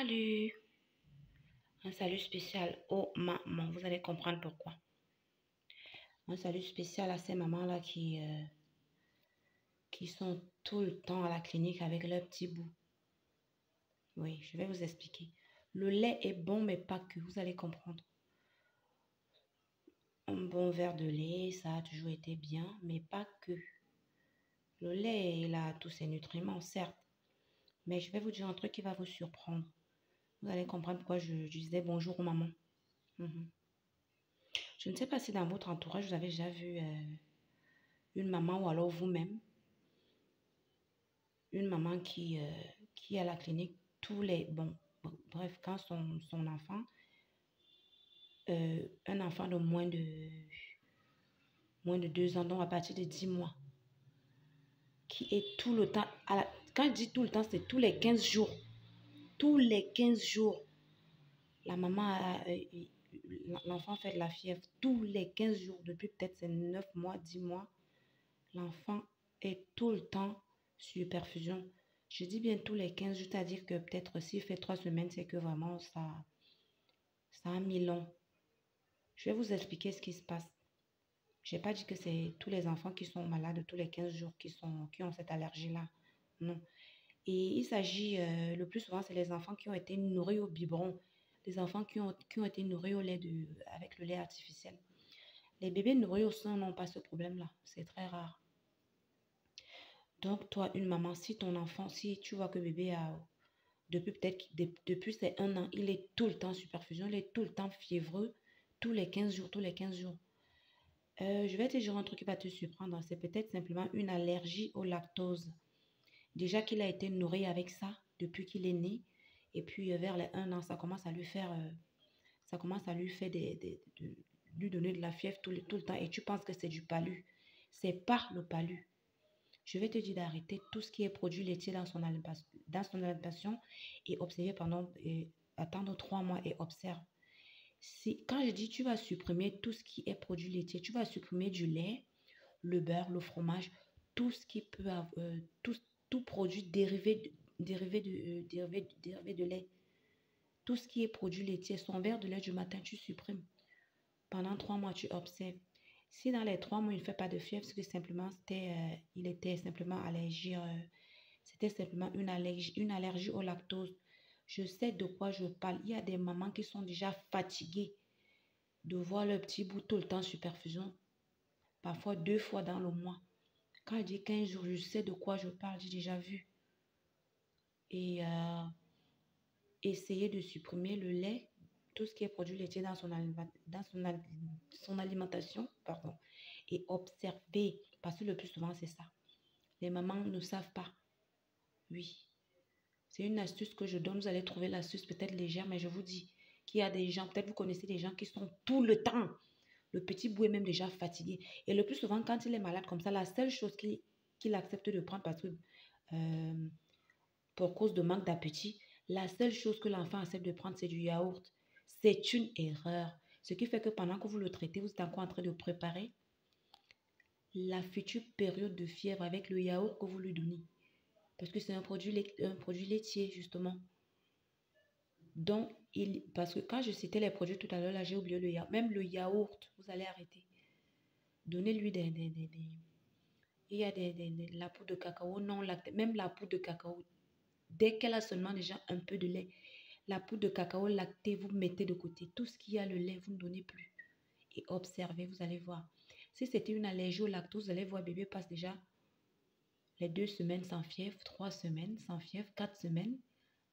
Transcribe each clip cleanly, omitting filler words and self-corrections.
Salut! Un salut spécial aux mamans. Vous allez comprendre pourquoi. Un salut spécial à ces mamans-là qui sont tout le temps à la clinique avec leur petit bout. Oui, je vais vous expliquer. Le lait est bon, mais pas que. Vous allez comprendre. Un bon verre de lait, ça a toujours été bien, mais pas que. Le lait, il a tous ses nutriments, certes. Mais je vais vous dire un truc qui va vous surprendre. Vous allez comprendre pourquoi je disais bonjour aux mamans. Mhm. Je ne sais pas si dans votre entourage, vous avez déjà vu une maman ou alors vous-même, une maman qui est à la clinique tous les... Bon, bref, quand son enfant, un enfant de moins de 2 ans, donc à partir de 10 mois, qui est tout le temps... quand je dis tout le temps, c'est tous les 15 jours. Tous les 15 jours, la maman l'enfant fait de la fièvre. Tous les 15 jours, depuis peut-être c'est 9 mois, 10 mois, l'enfant est tout le temps sur perfusion. Je dis bien tous les 15 jours, c'est-à-dire que peut-être s'il fait 3 semaines, c'est que vraiment ça a mis long. Je vais vous expliquer ce qui se passe. Je n'ai pas dit que c'est tous les enfants qui sont malades tous les 15 jours qui ont cette allergie-là. Non. Et il s'agit, le plus souvent, c'est les enfants qui ont été nourris au biberon. Les enfants qui ont été nourris au lait avec le lait artificiel. Les bébés nourris au sein n'ont pas ce problème-là. C'est très rare. Donc, toi, une maman, si ton enfant, si tu vois que bébé a, depuis ses 1 an, il est tout le temps sur perfusion, il est tout le temps fiévreux, tous les 15 jours, tous les 15 jours. Je vais te dire un truc qui va te surprendre. C'est peut-être simplement une allergie au lactose. Déjà qu'il a été nourri avec ça depuis qu'il est né. Et puis, vers les 1 an, ça commence à lui faire, lui donner de la fièvre tout le temps. Et tu penses que c'est du palu. C'est pas le palu. Je vais te dire d'arrêter tout ce qui est produit laitier dans son alimentation et observer attendre 3 mois et observe. Quand je dis tu vas supprimer tout ce qui est produit laitier, tu vas supprimer du lait, le beurre, le fromage, tout ce qui peut avoir, tout produit dérivé de lait. Tout ce qui est produit laitier, son verre de lait du matin, tu supprimes. Pendant 3 mois, tu observes. Si dans les 3 mois, il ne fait pas de fièvre, c'est que simplement, il était simplement allergique. C'était simplement une allergie au lactose. Je sais de quoi je parle. Il y a des mamans qui sont déjà fatiguées de voir leur petit bout tout le temps sur perfusion. Parfois 2 fois dans le mois. Quand je dis 15 jours, je sais de quoi je parle. J'ai déjà vu. Et essayer de supprimer le lait, tout ce qui est produit laitier dans son alimentation, pardon, et observer, parce que le plus souvent c'est ça. Les mamans ne savent pas. Oui, c'est une astuce que je donne. Vous allez trouver l'astuce peut-être légère, mais je vous dis qu'il y a des gens, peut-être vous connaissez des gens qui sont tout le temps. Le petit bout est même déjà fatigué. Et le plus souvent, quand il est malade comme ça, la seule chose qu'il accepte de prendre parce que pour cause de manque d'appétit, la seule chose que l'enfant accepte de prendre, c'est du yaourt. C'est une erreur. Ce qui fait que pendant que vous le traitez, vous êtes encore en train de préparer la future période de fièvre avec le yaourt que vous lui donnez. Parce que c'est un produit laitier, justement. Donc, parce que quand je citais les produits tout à l'heure, là, j'ai oublié le yaourt. Même le yaourt, vous allez arrêter. Donnez-lui il y a la poudre de cacao non lactée. Même la poudre de cacao, dès qu'elle a seulement déjà un peu de lait, la poudre de cacao lactée, vous mettez de côté. Tout ce qui a le lait, vous ne donnez plus. Et observez, vous allez voir. Si c'était une allergie au lactose, vous allez voir, bébé passe déjà les 2 semaines sans fièvre, 3 semaines sans fièvre, 4 semaines,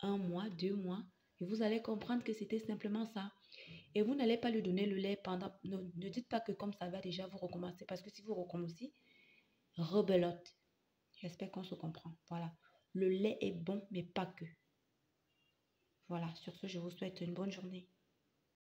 1 mois, 2 mois. Et vous allez comprendre que c'était simplement ça. Et vous n'allez pas lui donner le lait pendant... Ne dites pas que comme ça va déjà, vous recommencez. Parce que si vous recommencez, rebelote. J'espère qu'on se comprend. Voilà. Le lait est bon, mais pas que. Voilà. Sur ce, je vous souhaite une bonne journée.